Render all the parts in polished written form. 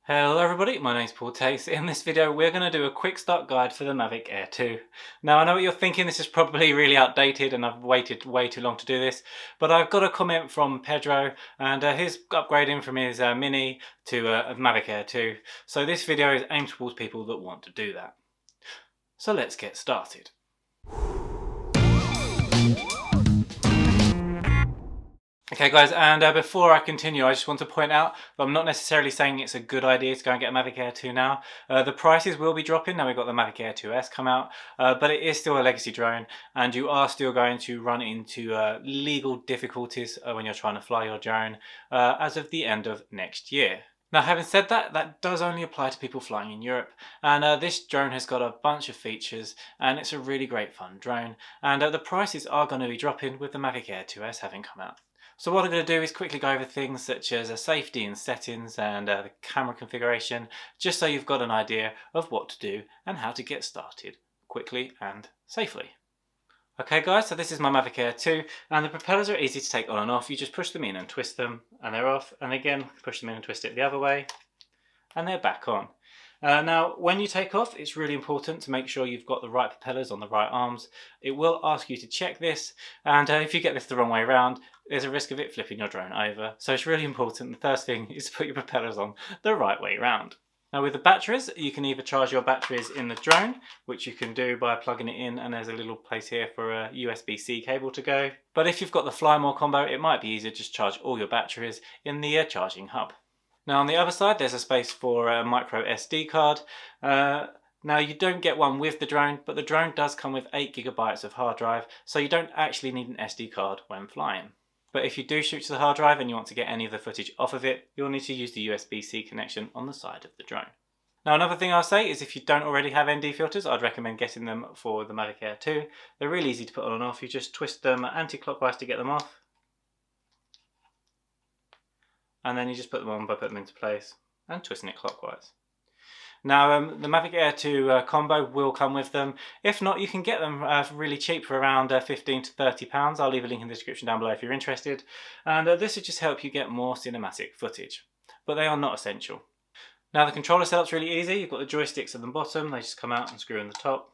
Hello everybody, my name's Paul Tace. In this video we're going to do a quick start guide for the Mavic Air 2. Now I know what you're thinking, this is probably really outdated and I've waited way too long to do this, but I've got a comment from Pedro and he's upgrading from his Mini to a Mavic Air 2. So this video is aimed towards people that want to do that. So let's get started. Okay guys, and before I continue I just want to point out that I'm not necessarily saying it's a good idea to go and get a Mavic Air 2 now. The prices will be dropping now we've got the Mavic Air 2S come out, but it is still a legacy drone and you are still going to run into legal difficulties when you're trying to fly your drone as of the end of next year. Now having said that, that does only apply to people flying in Europe, and this drone has got a bunch of features and it's a really great fun drone, and the prices are going to be dropping with the Mavic Air 2S having come out. So what I'm going to do is quickly go over things such as safety and settings and the camera configuration, just so you've got an idea of what to do and how to get started quickly and safely. Okay guys, so this is my Mavic Air 2 and the propellers are easy to take on and off. You just push them in and twist them and they're off, and again push them in and twist it the other way and they're back on. Now when you take off, it's really important to make sure you've got the right propellers on the right arms. It will ask you to check this, and if you get this the wrong way around, there's a risk of it flipping your drone over. So it's really important, the first thing is to put your propellers on the right way around. Now with the batteries, you can either charge your batteries in the drone, which you can do by plugging it in, and there's a little place here for a USB-C cable to go. But if you've got the Fly More combo, it might be easier to just charge all your batteries in the charging hub. Now on the other side there's a space for a micro SD card. Now you don't get one with the drone, but the drone does come with 8 GB of hard drive, so you don't actually need an SD card when flying. But if you do shoot to the hard drive and you want to get any of the footage off of it, you'll need to use the USB-C connection on the side of the drone. Now another thing I'll say is if you don't already have ND filters, I'd recommend getting them for the Mavic Air 2. They're really easy to put on and off. You just twist them anti-clockwise to get them off, and then you just put them on by putting them into place and twisting it clockwise. Now the Mavic Air 2 combo will come with them. If not, you can get them really cheap for around £15 to £30. I'll leave a link in the description down below if you're interested. And this will just help you get more cinematic footage, but they are not essential. Now the controller setup's really easy. You've got the joysticks at the bottom, they just come out and screw in the top.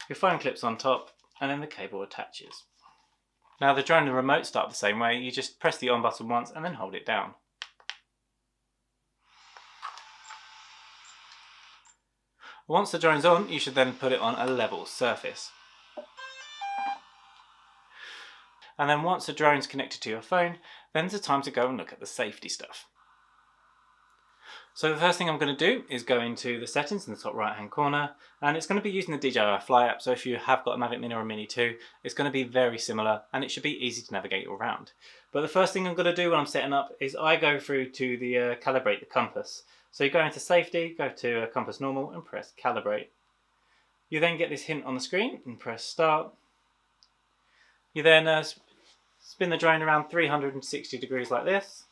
Your phone clips on top, and then the cable attaches. Now the drone and the remote start the same way. You just press the on button once and then hold it down. Once the drone's on, you should then put it on a level surface. And then once the drone's connected to your phone, then it's time to go and look at the safety stuff. So the first thing I'm going to do is go into the settings in the top right hand corner, and it's going to be using the DJI Fly app. So if you have got a Mavic Mini or a Mini 2, it's going to be very similar and it should be easy to navigate around. But the first thing I'm going to do when I'm setting up is I go through to the Calibrate the Compass. So you go into safety, go to compass normal and press calibrate. You then get this hint on the screen and press start. You then spin the drone around 360 degrees like this.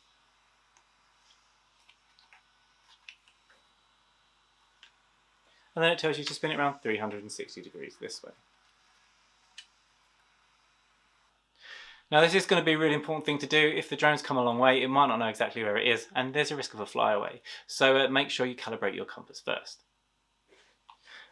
And then it tells you to spin it around 360 degrees this way. Now this is going to be a really important thing to do. If the drone's come a long way, it might not know exactly where it is, and there's a risk of a flyaway. So make sure you calibrate your compass first.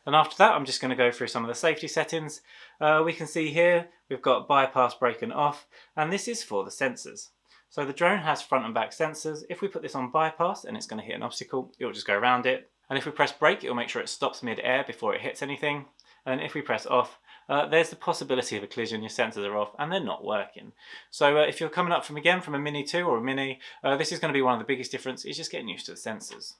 And after that, I'm just going to go through some of the safety settings. We can see here, we've got bypass, brake and off, and this is for the sensors. So the drone has front and back sensors. If we put this on bypass and it's going to hit an obstacle, it will just go around it. And if we press brake, it will make sure it stops mid-air before it hits anything. And if we press off, there's the possibility of a collision. Your sensors are off and they're not working. So if you're coming up from a Mini 2 or a Mini, this is going to be one of the biggest differences, is just getting used to the sensors.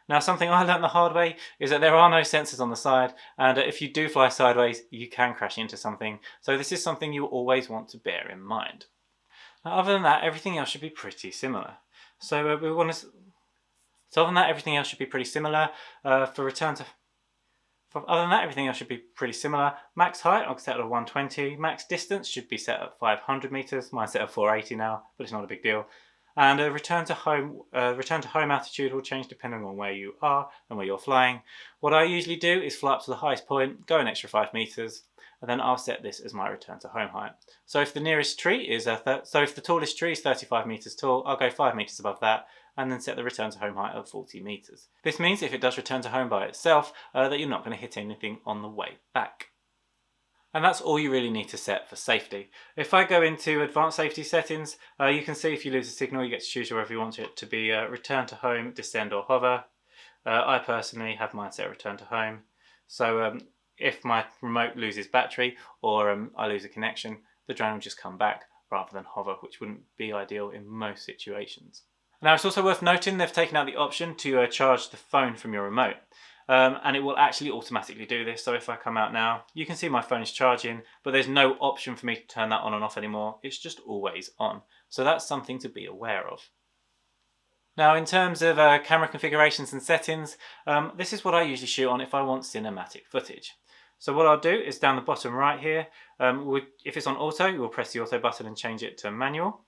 Now something I learned the hard way is that there are no sensors on the side, and if you do fly sideways, you can crash into something. So this is something you always want to bear in mind. Now, other than that, everything else should be pretty similar. So other than that, everything else should be pretty similar. Other than that, everything else should be pretty similar. Max height, I'll set at 120. Max distance should be set at 500 meters. Mine's set at 480 now, but it's not a big deal. And return to home altitude will change depending on where you are and where you're flying. What I usually do is fly up to the highest point, go an extra 5 meters, and then I'll set this as my return to home height. So if the nearest tree is if the tallest tree is 35 meters tall, I'll go 5 meters above that, and then set the return to home height of 40 meters. This means if it does return to home by itself, that you're not going to hit anything on the way back. And that's all you really need to set for safety. If I go into advanced safety settings, you can see if you lose a signal, you get to choose wherever you want it to be return to home, descend or hover. I personally have mine set return to home. So if my remote loses battery or I lose a connection, the drone will just come back rather than hover, which wouldn't be ideal in most situations. Now it's also worth noting they've taken out the option to charge the phone from your remote. And it will actually automatically do this. So if I come out now, you can see my phone's charging, but there's no option for me to turn that on and off anymore. It's just always on. So that's something to be aware of. Now in terms of camera configurations and settings, this is what I usually shoot on if I want cinematic footage. So what I'll do is down the bottom right here, if it's on auto, we'll press the auto button and change it to manual.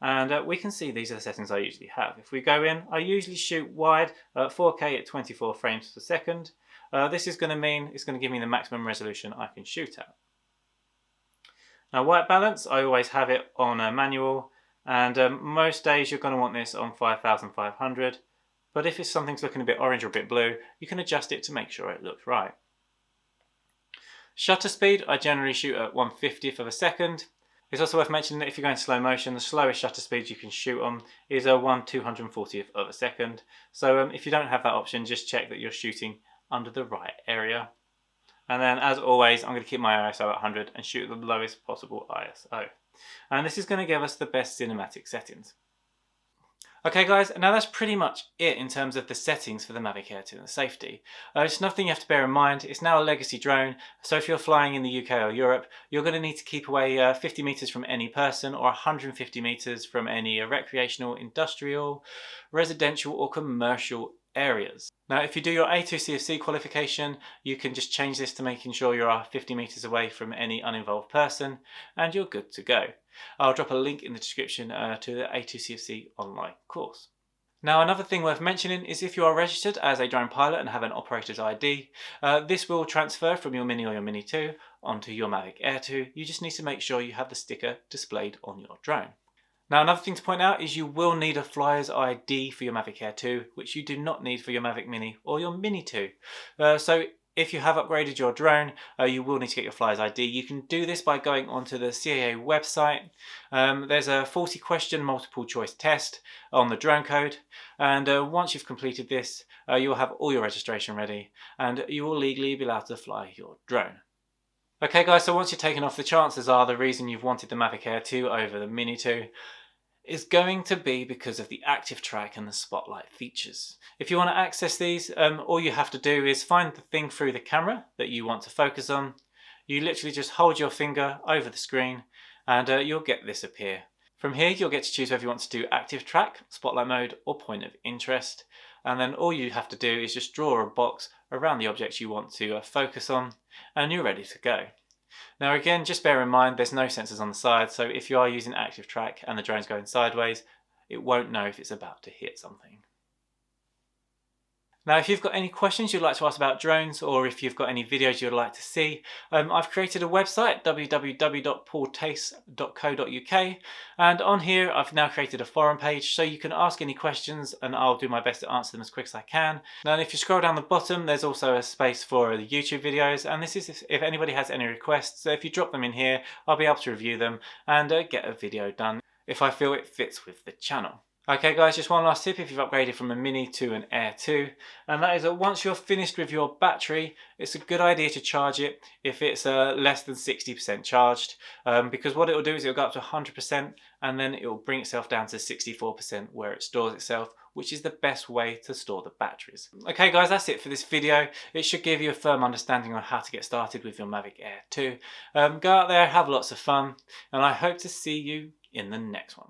And we can see these are the settings I usually have. If we go in, I usually shoot wide 4K at 24 frames per second. This is going to mean it's going to give me the maximum resolution I can shoot at. Now white balance, I always have it on manual, and most days you're going to want this on 5500. But if it's something's looking a bit orange or a bit blue, you can adjust it to make sure it looks right. Shutter speed, I generally shoot at 1/50th of a second. It's also worth mentioning that if you're going slow motion, the slowest shutter speed you can shoot on is a 1/240th of a second. So if you don't have that option, just check that you're shooting under the right area. And then as always, I'm going to keep my ISO at 100 and shoot at the lowest possible ISO. And this is going to give us the best cinematic settings. Okay guys, now that's pretty much it in terms of the settings for the Mavic Air 2 and the safety. It's nothing you have to bear in mind. It's now a legacy drone, so if you're flying in the UK or Europe, you're going to need to keep away 50 meters from any person or 150 meters from any recreational, industrial, residential or commercial areas. Now if you do your A2 CFC qualification, you can just change this to making sure you're 50 meters away from any uninvolved person and you're good to go. I'll drop a link in the description to the A2 CFC online course. Now another thing worth mentioning is if you are registered as a drone pilot and have an operator's ID, this will transfer from your Mini or your Mini 2 onto your Mavic Air 2. You just need to make sure you have the sticker displayed on your drone. Now another thing to point out is you will need a flyer's ID for your Mavic Air 2, which you do not need for your Mavic Mini or your Mini 2. So if you have upgraded your drone, you will need to get your flyer's ID. You can do this by going onto the CAA website. There's a 40-question multiple choice test on the drone code, and once you've completed this, you'll have all your registration ready and you will legally be allowed to fly your drone. Okay guys, so once you're taken off, the chances are the reason you've wanted the Mavic Air 2 over the Mini 2 is going to be because of the active track and the spotlight features. If you want to access these, all you have to do is find the thing through the camera that you want to focus on. You literally just hold your finger over the screen and you'll get this appear. From here you'll get to choose whether you want to do active track, spotlight mode or point of interest. And then all you have to do is just draw a box around the object you want to focus on and you're ready to go. Now again, just bear in mind there's no sensors on the side, so if you are using active track and the drone's going sideways, it won't know if it's about to hit something. Now if you've got any questions you'd like to ask about drones, or if you've got any videos you'd like to see, I've created a website, www.paultace.co.uk, and on here I've now created a forum page so you can ask any questions and I'll do my best to answer them as quick as I can. Now if you scroll down the bottom there's also a space for the YouTube videos, and this is if anybody has any requests, so if you drop them in here I'll be able to review them and get a video done if I feel it fits with the channel. Okay guys, just one last tip if you've upgraded from a Mini to an Air 2, and that is that once you're finished with your battery, it's a good idea to charge it if it's less than 60% charged, because what it will do is it will go up to 100% and then it will bring itself down to 64% where it stores itself, which is the best way to store the batteries. Okay guys, that's it for this video. It should give you a firm understanding on how to get started with your Mavic Air 2. Go out there, have lots of fun, and I hope to see you in the next one.